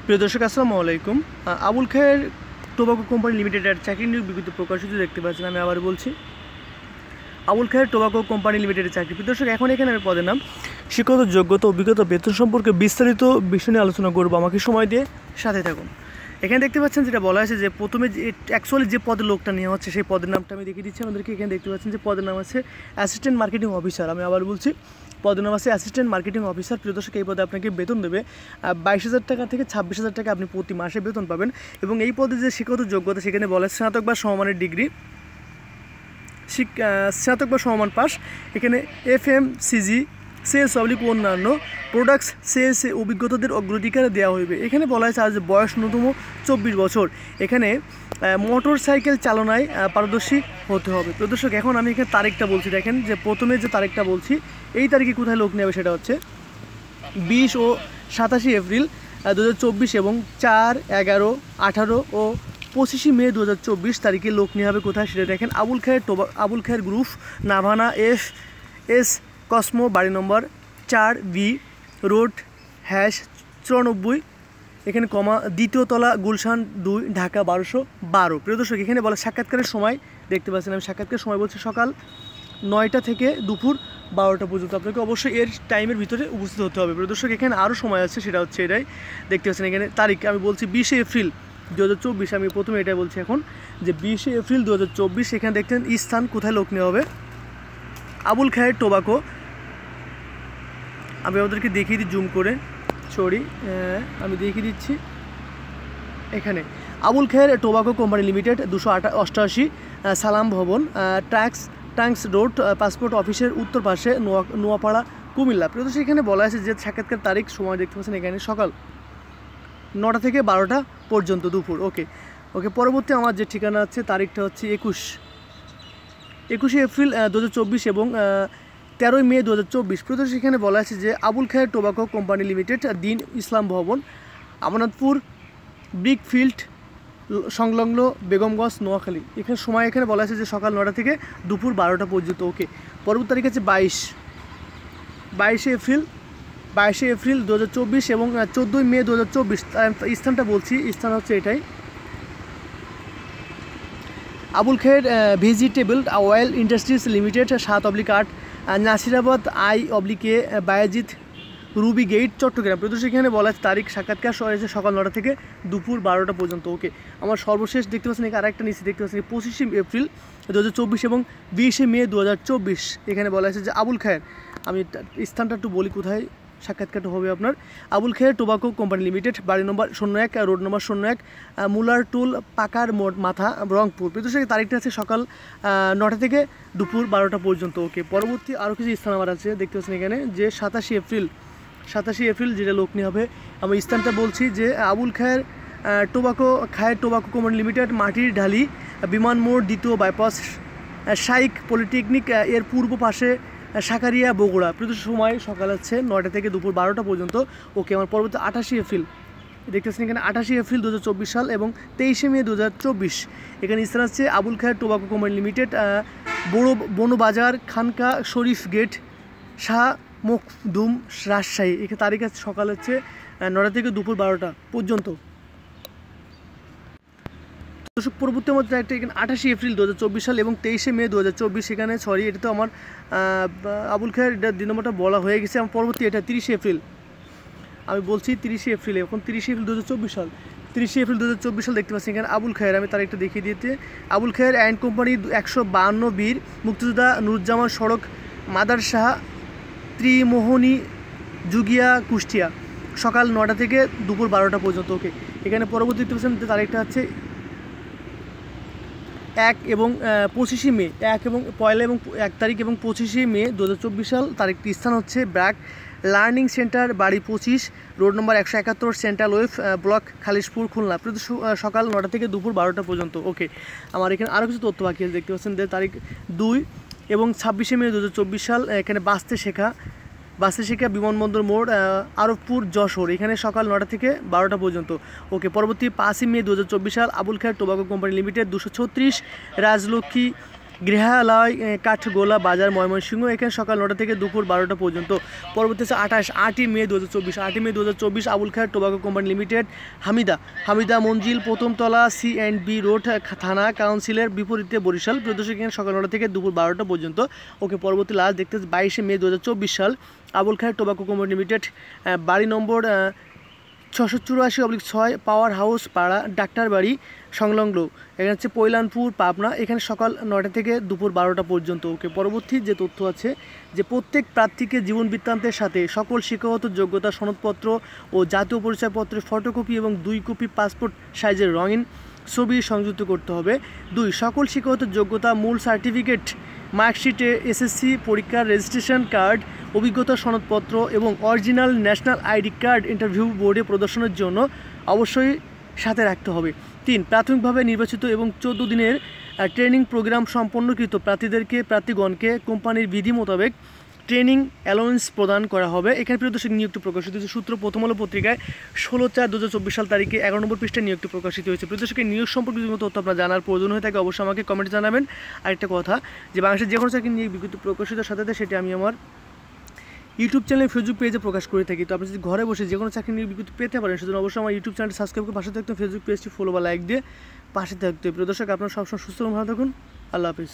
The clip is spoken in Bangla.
প্রিয় দর্শক আসসালামু আলাইকুম। আবুল খায়ের টোবাকো কোম্পানি লিমিটেডের চাকরি নিয়োগ বিজ্ঞপ্তি প্রকাশিত দেখতে পাচ্ছেন। আমি আবার বলছি, আবুল খায়ের টোবাকো কোম্পানি লিমিটেডের চাকরি। প্রিয় দর্শক, এখন এখানে আমি পদের নাম, শিক্ষাগত যোগ্যতা, অভিজ্ঞতা, বেতন সম্পর্কে বিস্তারিত বিষয় নিয়ে আলোচনা করবো। আমাকে সময় দিয়ে সাথে থাকুন। এখানে দেখতে পাচ্ছেন যেটা বলা আছে যে প্রথমে যে অ্যাকচুয়ালি যে পদের লোকটা নেওয়া হচ্ছে সেই পদের নামটা আমি দেখিয়ে দিচ্ছি আমাদেরকে। এখানে দেখতে পাচ্ছেন যে পদের নাম আছে অ্যাসিস্ট্যান্ট মার্কেটিং অফিসার। আমি আবার বলছি, পদের নাম আছে অ্যাসিস্ট্যান্ট মার্কেটিং অফিসার। প্রিয় দর্শক, এই পদে আপনাকে বেতন দেবে 22,000 টাকা থেকে 26,000 টাকা আপনি প্রতি মাসে বেতন পাবেন। এবং এই পদে যে শিক্ষাগত যোগ্যতা, সেখানে বলা স্নাতক বা সমমানের ডিগ্রি, স্নাতক বা সমমান পাস। এখানে FMCG সেলস অন্যান্য প্রোডাক্টস সেলসে অভিজ্ঞতাদের অগ্রাধিকার দেওয়া হইবে। এখানে বলা হয়েছে আজ বয়স ন্যূনতম 24 বছর। এখানে মোটর সাইকেল চালনায় পারদর্শী হতে হবে। তো দর্শক, এখন আমি এখানে তারিখটা বলছি। দেখেন যে প্রথমে যে তারিখটা বলছি, এই তারিখে কোথায় লোক নেবে সেটা হচ্ছে 20 ও 27 এপ্রিল 2024 এবং 4, 11, 18 ও 25 মে 2024 তারিখে লোক নেওয়া হবে। কোথায় সেটা দেখেন, আবুল খায়ের গ্রুপ, নাভানা এস কসমো, বাড়ি নম্বর 4B রোড #94, এখানে কমা, দ্বিতীয় তলা, গুলশান 2, ঢাকা 1212। প্রিয় দর্শক, এখানে বলে সাক্ষাৎকারের সময় দেখতে পাচ্ছেন। আমি সাক্ষাৎকারের সময় বলছি সকাল 9টা থেকে দুপুর 12টা পর্যন্ত। আপনাকে অবশ্যই এর টাইমের ভিতরে উপস্থিত হতে হবে। প্রিয় দর্শক, এখানে আরও সময় আছে, সেটা হচ্ছে এটাই দেখতে পাচ্ছেন। এখানে তারিখ আমি বলছি 20 এপ্রিল 2024। আমি প্রথমে এটাই বলছি এখন যে 20 এপ্রিল 2024। এখানে দেখতেন স্থান কোথায় লোক নেওয়া হবে, আবুল খায়ের টোবাকো। আমি ওদেরকে দেখিয়ে দিই জুম করে, আমি দেখিয়ে দিচ্ছি। এখানে আবুল খায়ের টোবাকো কোম্পানি লিমিটেড, 288 সালাম ভবন, ট্যাঙ্কস রোড, পাসপোর্ট অফিসের উত্তর পাশে, নোয়াপাড়া, কুমিল্লা। প্রিয় দর্শক, এখানে বলা আছে যে সাক্ষাৎকার তারিখ সময় দেখতে পাচ্ছেন এখানে সকাল 9টা থেকে 12টা পর্যন্ত দুপুর। ওকে, পরবর্তী আমার যে ঠিকানা আছে, তারিখটা হচ্ছে 21 এপ্রিল 2024 এবং 13 মে 2024। প্রিয় দর্শক, এখানে বলা আছে যে আবুল খায়ের টোবাকো কোম্পানি লিমিটেড, দিন ইসলাম ভবন, আমানতপুর ব্রিকফিল্ড সংলগ্ন, বেগমগঞ্জ, নোয়াখালী। এখানে সময় এখানে বলা আছে যে সকাল 9টা থেকে দুপুর 12টা পর্যন্ত। ওকে, পরবর্তী তারিখ আছে 22 এপ্রিল 2024 এবং 14 মে 2024। স্থানটা বলছি, স্থান হচ্ছে এটাই, Abul Khair vegetable oil industries limited, 7/8 Nasirabad I/A Bayazid Ruby gate, Chattogram. প্রদর্শক, সেখানে বলা আছে তারিখ সাক্ষাৎকার হয়েছে সকাল 9টা থেকে দুপুর 12টা পর্যন্ত। ওকে, আমার সর্বশেষ দেখতে পাচ্ছেন এখানে আরেকটা নিচে দেখতে পাচ্ছেন 25 এপ্রিল 2024 এবং 20 মে 2024। এখানে বলা আছে যে আবুল খায়ের, আমি স্থানটা একটু বলি কোথায় সাক্ষাৎকারটা হবে আপনার, আবুল খায়ের টোবাকো কোম্পানি লিমিটেড, বাড়ি নম্বর 01, রোড নম্বর 01, মুলার টুল, পাকার মোড়, মাথা, রংপুর। প্রদর্শক, তারিখটা আছে সকাল 9টা থেকে দুপুর 12টা পর্যন্ত। ওকে, পরবর্তী আরও কিছু স্থান আমার আছে দেখতে পাচ্ছেন এখানে যে 27 এপ্রিল যেটা লোক নিয়ে হবে। আমি স্থানটা বলছি যে আবুল খায়ের টোবাকো কোম্পানি লিমিটেড, মাটির ঢালি, বিমান মোড়, দ্বিতীয় বাইপাস, শাইখ পলিটেকনিক এর পূর্ব পাশে, সাকারিয়া, বগুড়া। প্রতি সময় সকাল হচ্ছে 9টা থেকে দুপুর 12টা পর্যন্ত। ওকে, আমার পরবর্তী 28 এপ্রিল দেখতেছেন এখানে 28 এপ্রিল 2024 সাল এবং 23 মে 2024। এখানে স্থান আছে আবুল খায়ের টোবাকো কোম্পানি লিমিটেড, বনবাজার, খানকা শরীফ গেট, শাহ মখদুম, রাজশাহী। এখানে তারিখ আছে সকাল হচ্ছে 9টা থেকে দুপুর 12টা পর্যন্ত। পরবর্তী মধ্যে একটা এখানে 28 এপ্রিল 2024 সাল এবং 23 মে 2024। এখানে এটা তো আমার আবুল খায়ের দিন নম্বরটা বলা হয়ে গেছে। আমার পরবর্তী এটা 30 এপ্রিল, আমি বলছি 30 এপ্রিল, এখন 30 এপ্রিল 2024 সাল। 30 এপ্রিল 2024 সাল দেখতে পাচ্ছি এখানে আবুল খায়ের, আমি তারিখটা দেখিয়ে দিতে, আবুল খায়ের অ্যান্ড কোম্পানি, 152 বীর মুক্তিযোদ্ধা নুরুজ্জামান সড়ক, মাদারসাহ, ত্রিমোহনী, জুগিয়া, কুষ্টিয়া, সকাল 9টা থেকে দুপুর 12টা পর্যন্ত। ওকে, এখানে পরবর্তী তারিখটা হচ্ছে 1 এবং 25 মে, 1 এবং 1 তারিখ এবং 25 মে 2024 সাল। তারিখটি স্থান হচ্ছে ব্র্যাক লার্নিং সেন্টার, বাড়ি 25, road number 171, central wave block, Khalishpur, Khulna. সকাল 9টা থেকে দুপুর 12টা পর্যন্ত। ওকে, আমার এখানে আরও কিছু তথ্য বাকি আছে দেখতে পাচ্ছেন যে তারিখ 2 এবং 26 মে 2024 সাল। এখানে বাসতে শেখা, বিমানবন্দর মোড়, আরবপুর, যশোর। এখানে সকাল 9টা থেকে 12টা পর্যন্ত। ওকে, পরবর্তী 5 মে 2024 সাল আবুল খায়ের টোবাকো কোম্পানি লিমিটেড, 236 রাজলক্ষ্মী গৃহালয় কাঠগোলা বাজার ময়মনসিংহ, এখানে সকাল 9টা থেকে দুপুর 12টা পর্যন্ত। পরবর্তী হচ্ছে 8ই মে 2024 আবুল খায়ের টোবাকো কোম্পানি লিমিটেড, হামিদা মঞ্জিল, প্রথমতলা, C&B রোড, থানা কাউন্সিলের বিপরীতে বরিশাল। প্রদর্শক এখানে সকাল 9টা থেকে দুপুর 12টা পর্যন্ত। ওকে, পরবর্তী লাস্ট দেখতে 22শে মে 2024 সাল আবুল খায়ের টোবাকো কোম্পানি লিমিটেড, বাড়ি নম্বর 684/6, পাওয়ার হাউস পাড়া, ডাক্তার বাড়ি সংলগ্ন, এখানে হচ্ছে পৈলানপুর, পাবনা। এখানে সকাল 9টা থেকে দুপুর 12টা পর্যন্ত। ওকে, পরবর্তী যে তথ্য আছে যে প্রত্যেক প্রার্থীকে জীবন বৃত্তান্তের সাথে সকল শিক্ষাগত যোগ্যতা সনদপত্র ও জাতীয় পরিচয়পত্রের ফটোকপি এবং 2 কপি পাসপোর্ট সাইজের রঙিন ছবি সংযুক্ত করতে হবে। 2 সকল শিক্ষাগত যোগ্যতা, মূল সার্টিফিকেট, মার্কশিটে, SSC পরীক্ষার রেজিস্ট্রেশন কার্ড, অভিজ্ঞতা সনদপত্র এবং original national ID card interview বোর্ডে প্রদর্শনের জন্য অবশ্যই সাথে রাখতে হবে। 3 প্রাথমিকভাবে নির্বাচিত এবং 14 দিনের ট্রেনিং প্রোগ্রাম সম্পন্নকৃত প্রার্থীগণকে কোম্পানির বিধি মোতাবেক ট্রেনিং অ্যালাউন্স প্রদান করা হবে। এখানে প্রিয়দর্শক নিয়োগটি প্রকাশিত হয়েছে সূত্র প্রথম আলো পত্রিকায় 16/4/2024 সাল তারিখে 11 নম্বর পৃষ্ঠায় নিয়োগটি প্রকাশিত হয়েছে। প্রিয়দর্শকের নিয়োগ সম্পর্কে যদি তথ্য আপনার জানার প্রয়োজন হয়ে থাকে অবশ্যই আমাকে কমেন্টে জানাবেন। আরেকটা কথা যে বাংলাদেশের যে কোনো চাকরি নিয়োগ বিজ্ঞপ্তি প্রকাশিত সাথে সেটি আমি আমার ইউটিউব চ্যানেলে ফেসবুক পেজে প্রকাশ করে থাকি। তো আপনি যদি ঘরে বসে যে কোনো চাকরি নিয়োগ বিজ্ঞপ্তি পেতে পারেন সেজন্য অবশ্যই আমার ইউটিউব চ্যানেলটি সাবস্ক্রাইব করে পাশে থাকতে, ফেসবুক পেজটি ফলো বা লাইক দিয়ে পাশে থাকতে। প্রিয় দর্শক, আপনারা সবসময় সুস্থ এবং ভালো থাকুন। আল্লাহ হাফিজ।